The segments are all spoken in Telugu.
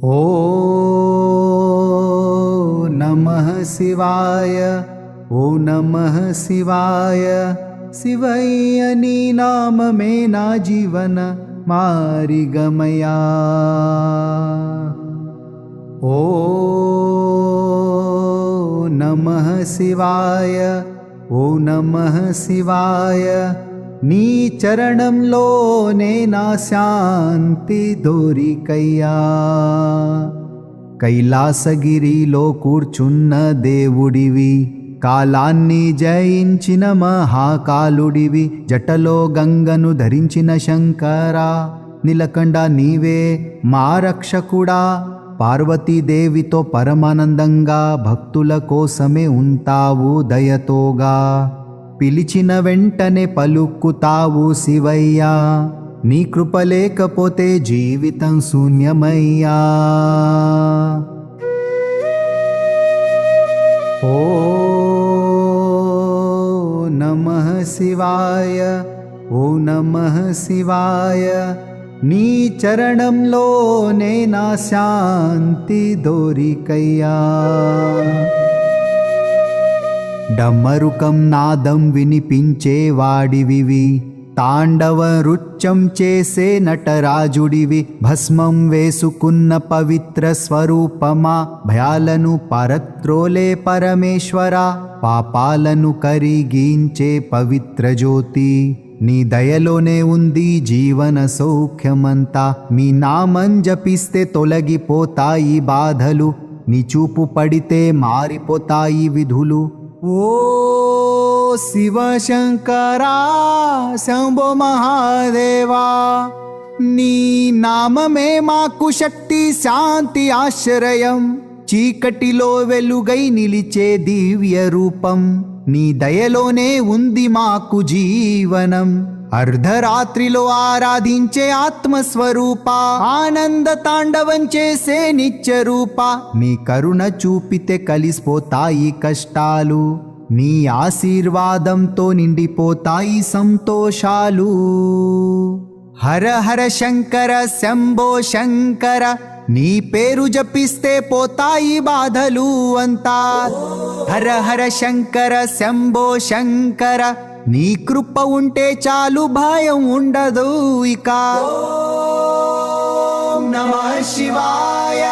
ఓ నమః శివాయ, ఓ నమః శివాయ. శివయ్య నీ నామమే నా జీవన మారిగమయా. ఓ నమః శివాయ, ఓ నమః శివాయ. నీ చరణంలోనే నా శాంతి దొరికయ్యా. కైలాసగిరిలో కూర్చున్న దేవుడివి, కాలాన్ని జయించిన మహాకాలుడివి, జటలో గంగను ధరించిన శంకరా, నీలకంఠ నీవే మా రక్షకుడా. పార్వతీదేవితో పరమానందంగా భక్తుల కోసమే ఉంటావు దయతోగా. పిలిచిన వెంటనే పలుకుతావు శివయ్యా, నీ కృప లేకపోతే జీవితం శూన్యమయ్యా. ఓ నమః శివాయ, ఓ నమః శివాయ. నీ చరణంలోనే నా శాంతి దొరికయ్యా. డమరుకం నాదం వినిపించేవాడివివి, తాండవ నృత్యం చేసే నటరాజుడివి, భస్మం వేసుకున్న పవిత్ర స్వరూపమా, భయాలను పరత్రోలే పరమేశ్వరా, పాపాలను కరిగించే పవిత్ర జ్యోతి. నీ దయలోనే ఉంది జీవన సౌఖ్యమంతా. మీ నామం జపిస్తే తొలగిపోతాయి బాధలు, నీ చూపు పడితే మారిపోతాయి విధులు. ఓ శివ శంకరా, శంభో మహాదేవా, నీ నామమే మాకు శక్తి, శాంతి, ఆశ్రయం. చీకటిలో వెలుగై నిలిచే దివ్య రూపం, నీ దయలోనే ఉంది మాకు జీవనం. అర్ధరాత్రిలో ఆరాధించే ఆత్మస్వరూప, ఆనంద తాండవం చేసే నిత్య రూప. నీ కరుణ చూపితే కలిసిపోతాయి కష్టాలు, నీ ఆశీర్వాదంతో నిండిపోతాయి సంతోషాలు. హర హర శంకర, శంభో శంకర, నీ పేరు జపిస్తే పోతాయి బాధలు అంతా. హర హర శంకర, శంభో శంకర, నీ కృప ఉంటే చాలు, భయం ఉండదు ఇక. ఓం నమః శివాయ,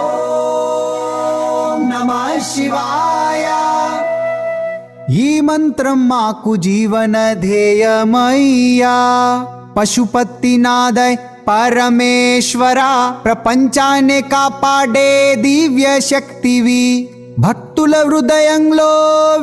ఓం నమః శివాయ. ఈ మంత్రం మాకు జీవన ధ్యేయమయ్యా. పశుపతినాథ పరమేశ్వరా, ప్రపంచాన్ని కాపాడే దివ్య శక్తివి, భక్తుల హృదయంలో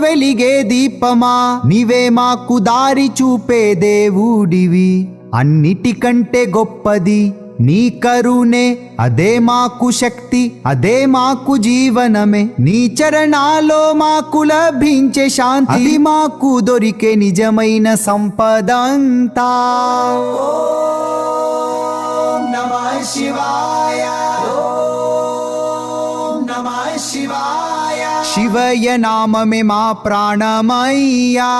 వెలిగే దీపమా, నీవే మాకు దారి చూపే దేవుడివి. అన్నిటికంటే గొప్పది నీ కరుణే, అదే మాకు శక్తి, అదే మాకు జీవనమే. నీ చరణాలో మాకు లభించే శాంతి, అది మాకు దొరికే నిజమైన సంపదంతా. ఓం నమః శివాయ, ఓం నమః శివాయ. శివయ్య నామమే మా ప్రాణమయ్యా.